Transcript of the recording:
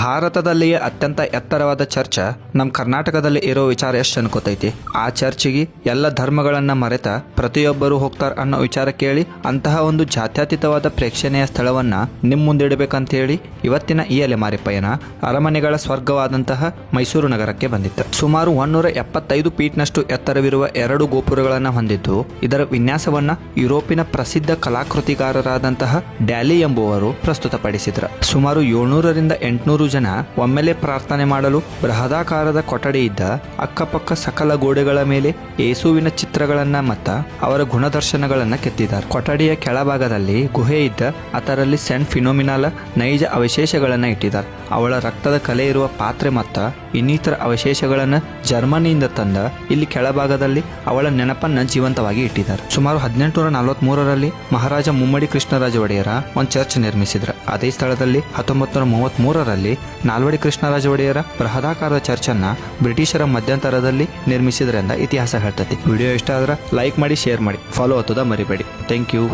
ಭಾರತದಲ್ಲಿಯೇ ಅತ್ಯಂತ ಎತ್ತರವಾದ ಚರ್ಚ್ ನಮ್ಮ ಕರ್ನಾಟಕದಲ್ಲಿ ಇರೋ ವಿಚಾರ ಎಷ್ಟು ಅನ್ಕೋತೈತಿ. ಆ ಚರ್ಚಿಗೆ ಎಲ್ಲ ಧರ್ಮಗಳನ್ನ ಮರೆತ ಪ್ರತಿಯೊಬ್ಬರು ಹೋಗ್ತಾರ ಅನ್ನೋ ವಿಚಾರ ಕೇಳಿ ಅಂತಹ ಒಂದು ಜಾತ್ಯತೀತವಾದ ಪ್ರೇಕ್ಷಣೀಯ ಸ್ಥಳವನ್ನ ನಿಮ್ಮ ಮುಂದಿಡಬೇಕಂತ ಹೇಳಿ ಇವತ್ತಿನ ಈ ಅಲೆಮಾರಿ ಪಯಣ ಅರಮನೆಗಳ ಸ್ವರ್ಗವಾದಂತಹ ಮೈಸೂರು ನಗರಕ್ಕೆ ಬಂದಿತ್ತು. ಸುಮಾರು 175 ಫೀಟ್ನಷ್ಟು ಎತ್ತರವಿರುವ 2 ಗೋಪುರಗಳನ್ನು ಹೊಂದಿದ್ದು, ಇದರ ವಿನ್ಯಾಸವನ್ನ ಯುರೋಪಿನ ಪ್ರಸಿದ್ಧ ಕಲಾಕೃತಿಗಾರರಾದಂತಹ ಡ್ಯಾಲಿ ಎಂಬುವರು ಪ್ರಸ್ತುತಪಡಿಸಿದ್ರು. ಸುಮಾರು 700ರಿಂದ 800 ಜನ ಒಮ್ಮೆಲೆ ಪ್ರಾರ್ಥನೆ ಮಾಡಲು ಬೃಹದಾಕಾರದ ಕೊಠಡಿ ಇದ್ದ. ಅಕ್ಕಪಕ್ಕ ಸಕಲ ಗೋಡೆಗಳ ಮೇಲೆ ಯೇಸುವಿನ ಚಿತ್ರಗಳನ್ನ ಮತ್ತ ಅವರ ಗುಣದರ್ಶನಗಳನ್ನ ಕೆತ್ತಿದ್ದಾರೆ. ಕೊಠಡಿಯ ಕೆಳಭಾಗದಲ್ಲಿ ಗುಹೆ ಇದ್ದ, ಅದರಲ್ಲಿ ಸೆಂಟ್ ಫಿನೋಮಿನಾಲ ನೈಜ ಅವಶೇಷಗಳನ್ನ ಇಟ್ಟಿದ್ದಾರೆ. ಅವಳ ರಕ್ತದ ಕಲೆ ಇರುವ ಪಾತ್ರೆ ಮತ್ತ ಇನ್ನಿತರ ಅವಶೇಷಗಳನ್ನ ಜರ್ಮನಿಯಿಂದ ತಂದ ಇಲ್ಲಿ ಕೆಳಭಾಗದಲ್ಲಿ ಅವಳ ನೆನಪನ್ನ ಜೀವಂತವಾಗಿ ಇಟ್ಟಿದ್ದಾರೆ. ಸುಮಾರು 1843ರಲ್ಲಿ ಮಹಾರಾಜ ಮುಮ್ಮಡಿ ಕೃಷ್ಣರಾಜ ಒಡೆಯರ ಒಂದು ಚರ್ಚ್ ನಿರ್ಮಿಸಿದ್ರು. ಅದೇ ಸ್ಥಳದಲ್ಲಿ 1933ರಲ್ಲಿ ನಾಲ್ವಡಿ ಕೃಷ್ಣರಾಜ ಒಡೆಯರ ಬೃಹದಾಕಾರದ ಚರ್ಚ್ ಅನ್ನ ಬ್ರಿಟಿಷರ ಮಧ್ಯಂತರದಲ್ಲಿ ನಿರ್ಮಿಸಿದ್ರಿಂದ ಇತಿಹಾಸ ಹೇಳ್ತತಿ. ವಿಡಿಯೋ ಇಷ್ಟ ಆದ್ರೆ ಲೈಕ್ ಮಾಡಿ, ಶೇರ್ ಮಾಡಿ, ಫಾಲೋ ಹತ್ತದ ಮರಿಬೇಡಿ. Thank you.